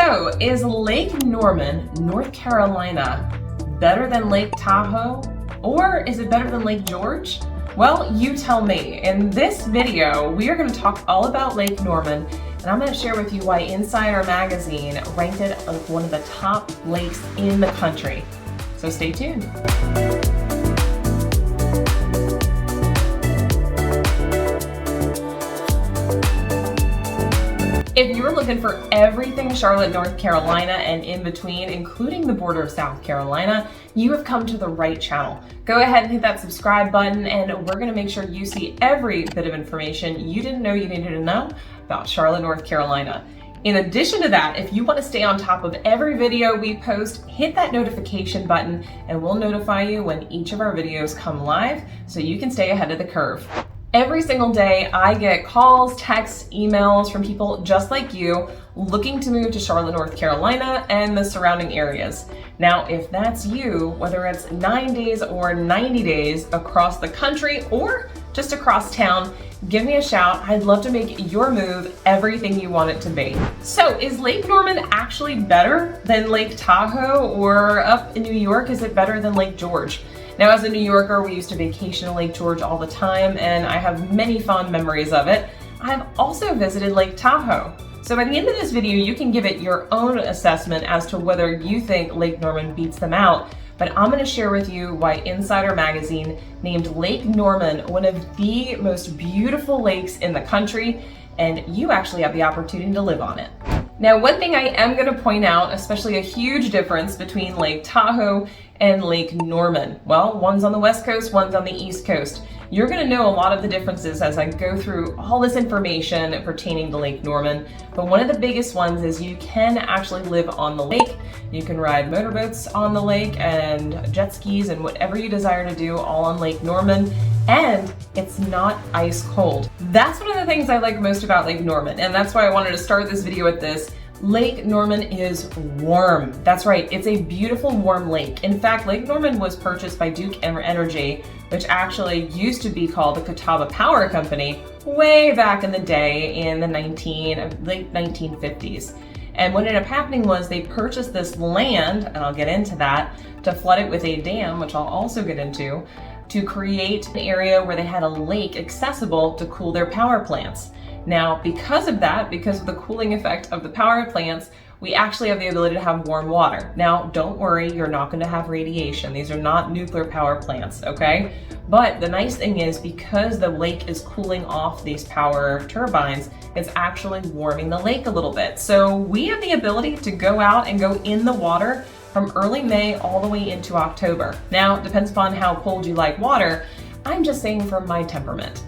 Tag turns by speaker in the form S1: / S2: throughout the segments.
S1: So, is Lake Norman, North Carolina, better than Lake Tahoe? Or is it better than Lake George? Well, you tell me. In this video, we are going to talk all about Lake Norman, and I'm going to share with you why Insider Magazine ranked it as one of the top lakes in the country. So stay tuned. If you're looking for everything Charlotte, North Carolina and in between, including the border of South Carolina, you have come to the right channel. Go ahead and hit that subscribe button, and we're going to make sure you see every bit of information you didn't know you needed to know about Charlotte, North Carolina. In addition to that, if you want to stay on top of every video we post, hit that notification button and we'll notify you when each of our videos come live so you can stay ahead of the curve. Every single day, I get calls, texts, emails from people just like you looking to move to Charlotte, North Carolina and the surrounding areas. Now, if that's you, whether it's 9 days or 90 days across the country or just across town, give me a shout. I'd love to make your move everything you want it to be. So, is Lake Norman actually better than Lake Tahoe, or up in New York, is it better than Lake George? Now, as a New Yorker, we used to vacation in Lake George all the time, and I have many fond memories of it. I've also visited Lake Tahoe. So by the end of this video, you can give it your own assessment as to whether you think Lake Norman beats them out. But I'm going to share with you why Insider Magazine named Lake Norman one of the most beautiful lakes in the country, and you actually have the opportunity to live on it. Now, one thing I am going to point out, especially a huge difference between Lake Tahoe and Lake Norman. Well, one's on the West Coast, one's on the East Coast. You're going to know a lot of the differences as I go through all this information pertaining to Lake Norman. But one of the biggest ones is you can actually live on the lake. You can ride motorboats on the lake and jet skis and whatever you desire to do all on Lake Norman. And it's not ice cold. That's one of the things I like most about Lake Norman. And that's why I wanted to start this video with this. Lake Norman is warm. That's right, it's a beautiful warm lake. In fact, Lake Norman was purchased by Duke Energy, which actually used to be called the Catawba Power Company way back in the day in the late 1950s. And what ended up happening was they purchased this land, and I'll get into that, to flood it with a dam, which I'll also get into, to create an area where they had a lake accessible to cool their power plants. Now, because of that, because of the cooling effect of the power plants, we actually have the ability to have warm water. Now, don't worry, you're not going to have radiation. These are not nuclear power plants, okay? But the nice thing is, because the lake is cooling off these power turbines, it's actually warming the lake a little bit. So we have the ability to go out and go in the water from early May all the way into October. Now, it depends upon how cold you like water. I'm just saying from my temperament.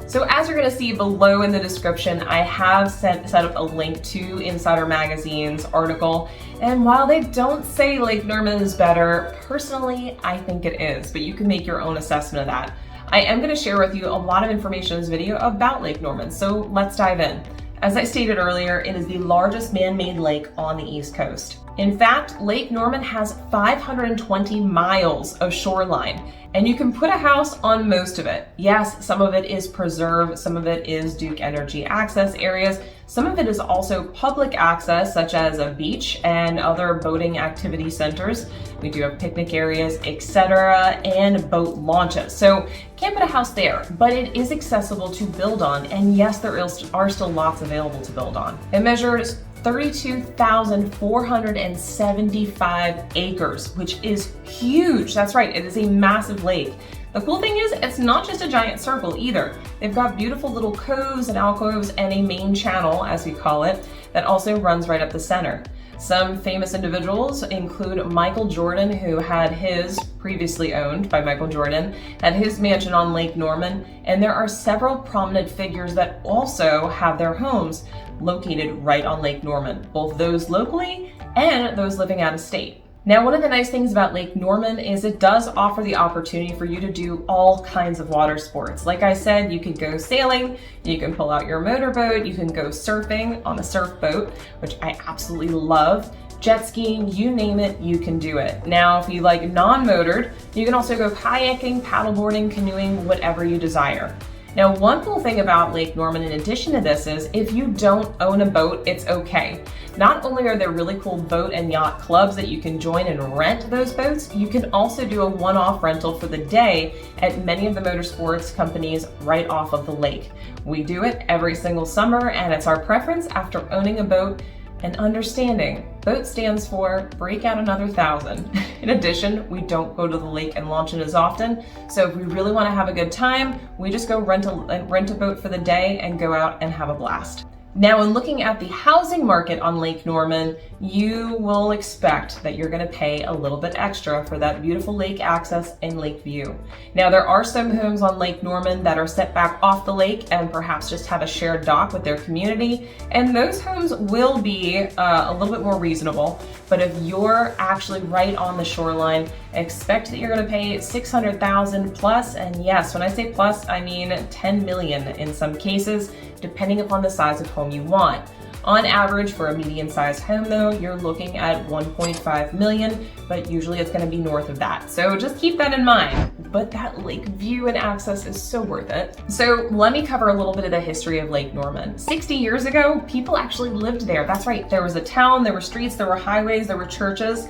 S1: So as you're going to see below in the description, I have set up a link to Insider Magazine's article. And while they don't say Lake Norman is better, personally, I think it is. But you can make your own assessment of that. I am going to share with you a lot of information in this video about Lake Norman. So let's dive in. As I stated earlier, it is the largest man-made lake on the East Coast. In fact, Lake Norman has 520 miles of shoreline, and you can put a house on most of it. Yes, some of it is preserved, some of it is Duke Energy access areas, some of it is also public access, such as a beach and other boating activity centers. We do have picnic areas, etc., and boat launches. So can't put a house there, but it is accessible to build on, and yes, there are still lots available to build on. It measures 32,475 acres, which is huge. That's right, it is a massive lake. The cool thing is, it's not just a giant circle either. They've got beautiful little coves and alcoves and a main channel, as we call it, that also runs right up the center. Some famous individuals include Michael Jordan, who had his, previously owned by Michael Jordan, had his mansion on Lake Norman, and there are several prominent figures that also have their homes located right on Lake Norman, both those locally and those living out of state. Now, one of the nice things about Lake Norman is it does offer the opportunity for you to do all kinds of water sports. Like I said, you could go sailing, you can pull out your motorboat, you can go surfing on a surf boat, which I absolutely love. Jet skiing, you name it, you can do it. Now, if you like non-motored, you can also go kayaking, paddleboarding, canoeing, whatever you desire. Now, one cool thing about Lake Norman in addition to this is if you don't own a boat, it's okay. Not only are there really cool boat and yacht clubs that you can join and rent those boats, you can also do a one-off rental for the day at many of the motorsports companies right off of the lake. We do it every single summer, and it's our preference after owning a boat and understanding BOAT stands for break out another 1,000. In addition, we don't go to the lake and launch it as often, so if we really want to have a good time, we just go rent a boat for the day and go out and have a blast. Now, in looking at the housing market on Lake Norman, you will expect that you're going to pay a little bit extra for that beautiful lake access and lake view. Now, there are some homes on Lake Norman that are set back off the lake and perhaps just have a shared dock with their community, and those homes will be a little bit more reasonable. But if you're actually right on the shoreline, expect that you're going to pay $600,000 plus, and yes, when I say plus, I mean 10 million in some cases, depending upon the size of home you want. On average, for a medium-sized home though, you're looking at 1.5 million, but usually it's going to be north of that. So just keep that in mind. But that lake view and access is so worth it. So let me cover a little bit of the history of Lake Norman. 60 years ago, people actually lived there. That's right, there was a town, there were streets, there were highways, there were churches,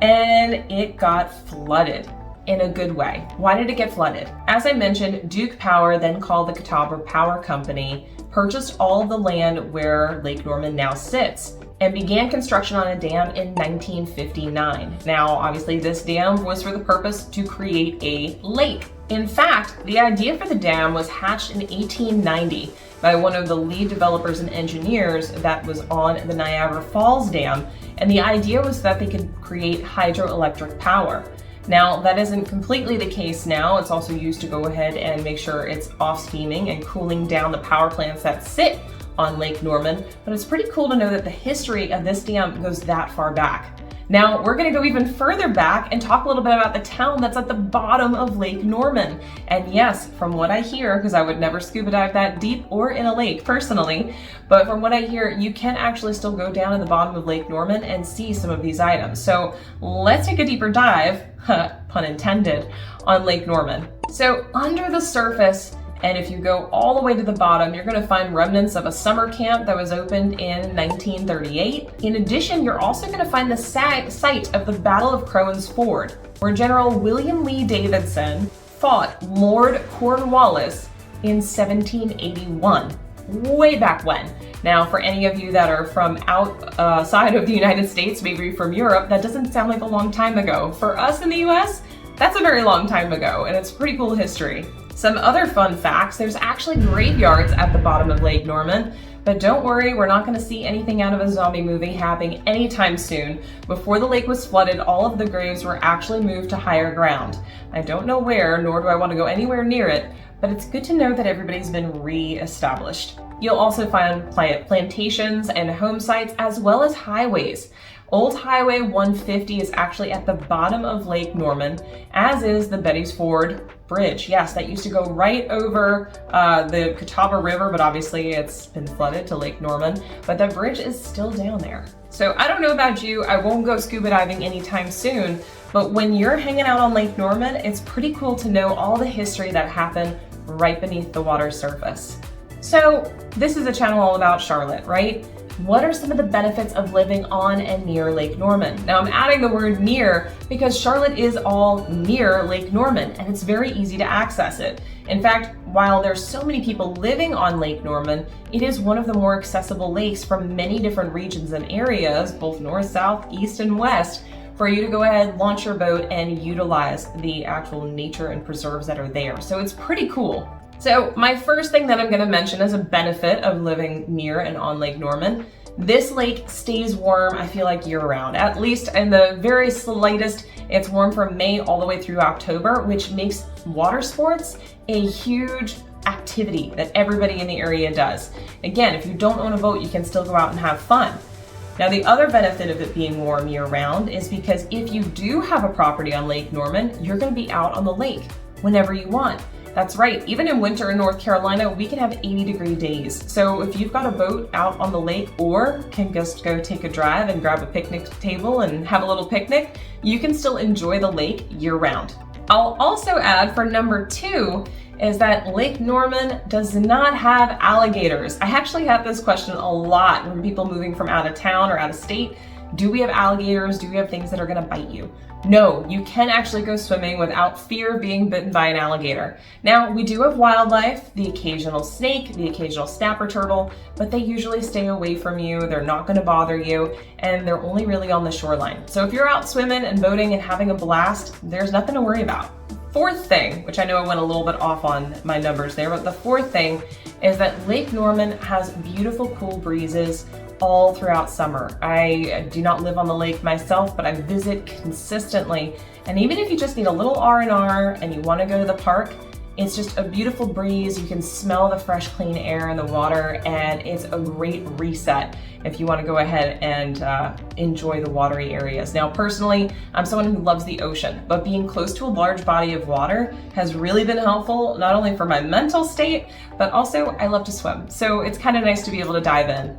S1: and it got flooded. In a good way. Why did it get flooded? As I mentioned, Duke Power, then called the Catawba Power Company, purchased all of the land where Lake Norman now sits and began construction on a dam in 1959. Now, obviously this dam was for the purpose to create a lake. In fact, the idea for the dam was hatched in 1890 by one of the lead developers and engineers that was on the Niagra Falls Dam, and the idea was that they could create hydroelectric power. Now, that isn't completely the case now. It's also used to go ahead and make sure it's off steaming and cooling down the power plants that sit on Lake Norman, but it's pretty cool to know that the history of this dam goes that far back. Now, we're going to go even further back and talk a little bit about the town that's at the bottom of Lake Norman. And yes, from what I hear, because I would never scuba dive that deep or in a lake personally, but from what I hear, you can actually still go down in the bottom of Lake Norman and see some of these items. So let's take a deeper dive, pun intended, on Lake Norman. So under the surface, and if you go all the way to the bottom, you're going to find remnants of a summer camp that was opened in 1938. In addition, you're also going to find the site of the Battle of Crowan's Ford, where General William Lee Davidson fought Lord Cornwallis in 1781, way back when. Now, for any of you that are from outside of the United States, maybe from Europe, that doesn't sound like a long time ago. For us in the US, that's a very long time ago, and it's pretty cool history. Some other fun facts, there's actually graveyards at the bottom of Lake Norman, but don't worry, we're not going to see anything out of a zombie movie happening anytime soon. Before the lake was flooded, all of the graves were actually moved to higher ground. I don't know where, nor do I want to go anywhere near it, but it's good to know that everybody's been re-established. You'll also find plantations and home sites as well as highways. Old Highway 150 is actually at the bottom of Lake Norman, as is the Betty's Ford Bridge. Yes, that used to go right over the Catawba River, but obviously it's been flooded to Lake Norman, but that bridge is still down there. So I don't know about you, I won't go scuba diving anytime soon, but when you're hanging out on Lake Norman, it's pretty cool to know all the history that happened right beneath the water surface. So this is a channel all about Charlotte, right? What are some of the benefits of living on and near Lake Norman? Now I'm adding the word near because Charlotte is all near Lake Norman and it's very easy to access it. In fact, while there's so many people living on Lake Norman, it is one of the more accessible lakes from many different regions and areas, both north, south, east, and west, for you to go ahead, launch your boat, and utilize the actual nature and preserves that are there. So it's pretty cool. So my first thing that I'm going to mention as a benefit of living near and on Lake Norman, this lake stays warm, I feel like year-round. At least in the very slightest, it's warm from May all the way through October, which makes water sports a huge activity that everybody in the area does. Again, if you don't own a boat, you can still go out and have fun. Now, the other benefit of it being warm year-round is because if you do have a property on Lake Norman, you're going to be out on the lake whenever you want. That's right, even in winter in North Carolina, we can have 80-degree days. So if you've got a boat out on the lake or can just go take a drive and grab a picnic table and have a little picnic, you can still enjoy the lake year-round. I'll also add for number 2 is that Lake Norman does not have alligators. I actually had this question a lot from people moving from out of town or out of state. Do we have alligators? Do we have things that are gonna bite you? No, you can actually go swimming without fear of being bitten by an alligator. Now, we do have wildlife, the occasional snake, the occasional snapper turtle, but they usually stay away from you. They're not gonna bother you, and they're only really on the shoreline. So if you're out swimming and boating and having a blast, there's nothing to worry about. Fourth thing, which I know I went a little bit off on my numbers there, but the fourth thing is that Lake Norman has beautiful, cool breezes all throughout summer. I do not live on the lake myself, but I visit consistently. And even if you just need a little R&R and you want to go to the park, it's just a beautiful breeze. You can smell the fresh, clean air in the water, and it's a great reset if you want to go ahead and enjoy the watery areas. Now, personally, I'm someone who loves the ocean, but being close to a large body of water has really been helpful, not only for my mental state, but also I love to swim. So it's kind of nice to be able to dive in.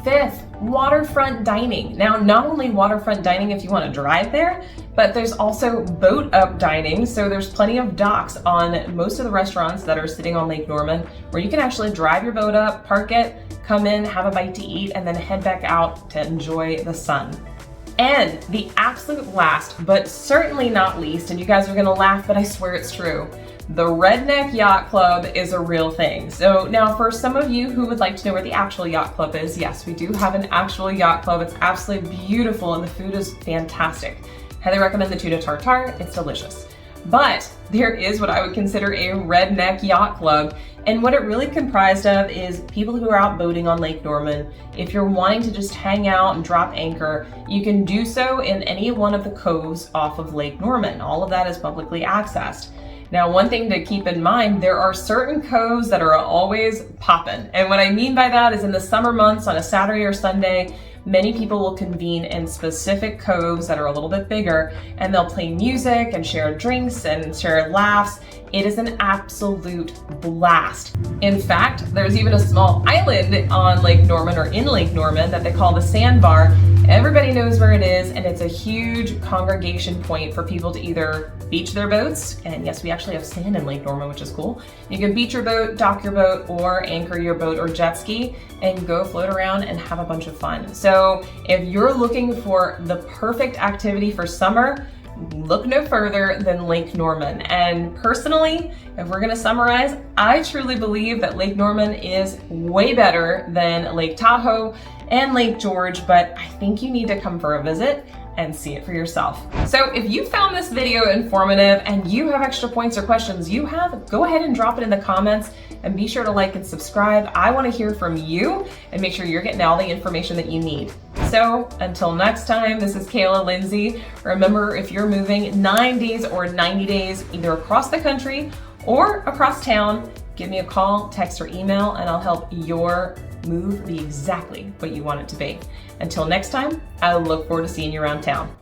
S1: Fifth, waterfront dining. Now, not only waterfront dining if you want to drive there, but there's also boat up dining. So there's plenty of docks on most of the restaurants that are sitting on Lake Norman where you can actually drive your boat up, park it, come in, have a bite to eat, and then head back out to enjoy the sun. And the absolute last, but certainly not least, and you guys are gonna laugh, but I swear it's true, the Redneck Yacht Club is a real thing. So now for some of you who would like to know where the actual yacht club is, yes, we do have an actual yacht club. It's absolutely beautiful and the food is fantastic. Highly recommend the tuna tartare, it's delicious. But there is what I would consider a Redneck Yacht Club. And what it really comprised of is people who are out boating on Lake Norman. If you're wanting to just hang out and drop anchor, you can do so in any one of the coves off of Lake Norman. All of that is publicly accessed. Now, one thing to keep in mind, there are certain coves that are always popping. And what I mean by that is in the summer months on a Saturday or Sunday, many people will convene in specific coves that are a little bit bigger, and they'll play music and share drinks and share laughs. It is an absolute blast. In fact, there's even a small island on Lake Norman or in Lake Norman that they call the Sandbar. Everybody knows where it is, and it's a huge congregation point for people to either beach their boats, and yes, we actually have sand in Lake Norman, which is cool. You can beach your boat, dock your boat, or anchor your boat or jet ski and go float around and have a bunch of fun. So if you're looking for the perfect activity for summer, look no further than Lake Norman. And personally, if we're gonna summarize, I truly believe that Lake Norman is way better than Lake Tahoe and Lake George, but I think you need to come for a visit and see it for yourself. So if you found this video informative and you have extra points or questions you have, go ahead and drop it in the comments and be sure to like and subscribe. I want to hear from you and make sure you're getting all the information that you need. So until next time, this is 𝗖𝗁 Lindsay. Remember, if you're moving 9 days or 90 days, either across the country or across town, give me a call, text, or email, and I'll help your move be exactly what you want it to be. Until next time, I look forward to seeing you around town.